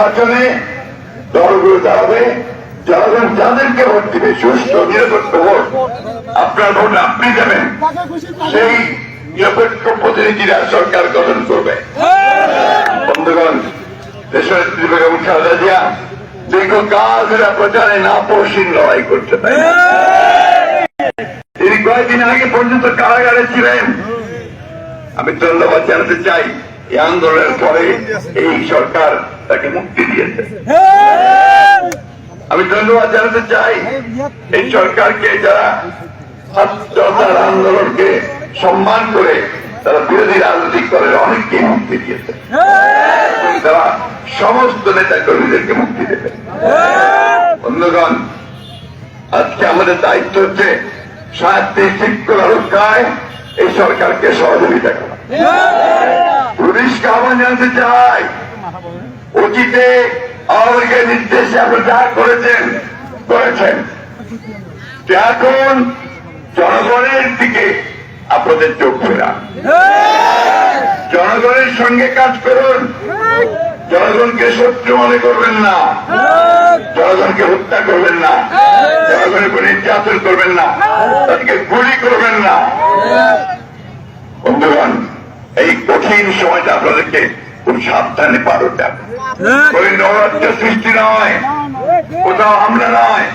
নির্বাচনে দলগুলো দাঁড়াবে, জনগণ যাদেরকে ভোট দিবে, সুষ্ঠু নিরপেক্ষ ভোট, আপনার ভোট আপনি দেবেন, সেই নিরপেক্ষ প্রতিনিধিরা সরকার গঠন করবে। বন্ধুগণ, দেশনেত্রী বেগম খালেদা জিয়া দীর্ঘকাল প্রচারে না পৌঁছিন লড়াই করতে পারে। তিনি কয়েকদিন আগে পর্যন্ত কারাগারে ছিলেন। আমি ধন্যবাদ জানাতে চাই, এই আন্দোলনের পরে এই সরকার তাকে মুক্তি দিয়েছে। আমি ধন্যবাদ জানাতে চাই এই সরকারকে, যারা ছাত্র আন্দোলনকে সম্মান করে তারা বিরোধী রাজনৈতিক দলের অনেককে মুক্তি দিয়েছে। তারা সমস্ত নেতা কর্মীদেরকে মুক্তি দেবে। বন্ধুগণ, আজকে আমাদের দায়িত্ব হচ্ছে শান্তি শৃঙ্খলা রক্ষায় এই সরকারকে সহযোগিতা করা। পুলিশকে আহ্বান জানাতে চাই, অতীতে আওয়ামী লীগের নির্দেশে আপনারা যা করেছেন, এখন জনগণের দিকে আপনাদের চোখ ফেরা, জনগণের সঙ্গে কাজ করুন। জনগণকে শত্রু মনে করবেন না, জনগণকে হত্যা করবেন না, জনগণের উপর নির্যাতন করবেন না, তাদেরকে গুলি করবেন না। বন্ধুগণ, এই কঠিন সময়টা আপনাদেরকে খুব সাবধানে পার হতে হবে। ওই নৈরাজ্য সৃষ্টি নয়, কোথাও হামলা নয়,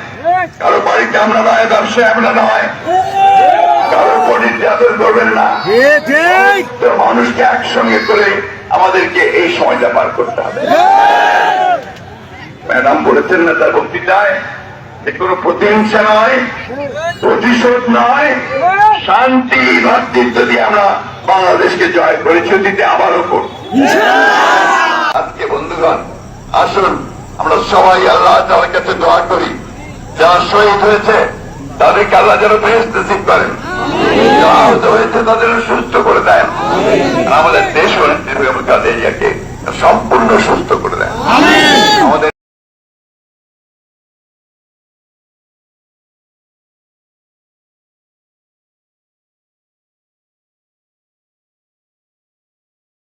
কারো বাড়িতে হামলা নয়, ব্যবসায় হামলা নয়, কারোর উপর নির্যাতন করবেন না। তো মানুষকে একসঙ্গে করে আমাদেরকে এই সময়টা পার করতে হবে। ম্যাডাম বলেছেন না তার বক্তৃতায়, যে কোনো প্রতিহিংসা নয়, প্রতিশোধ নয়, শান্তি ভাতৃত্ব দিয়ে আমরা বাংলাদেশকে জয় করেছি, দিতে আবারও করব। আজকে বন্ধুগণ, আসুন আমরা সবাই আল্লাহ তাআলার কাছে দোয়া করি, যারা শহীদ হয়েছে তাদেরকে আল্লাহ যেন বেহেশত নসিব করেন, যারা আহত হয়েছে তাদের সুস্থ করে দেন, আমাদের দেশ নেত্রী বেগম খালেদা জিয়াকে সম্পূর্ণ সুস্থ করে দেন।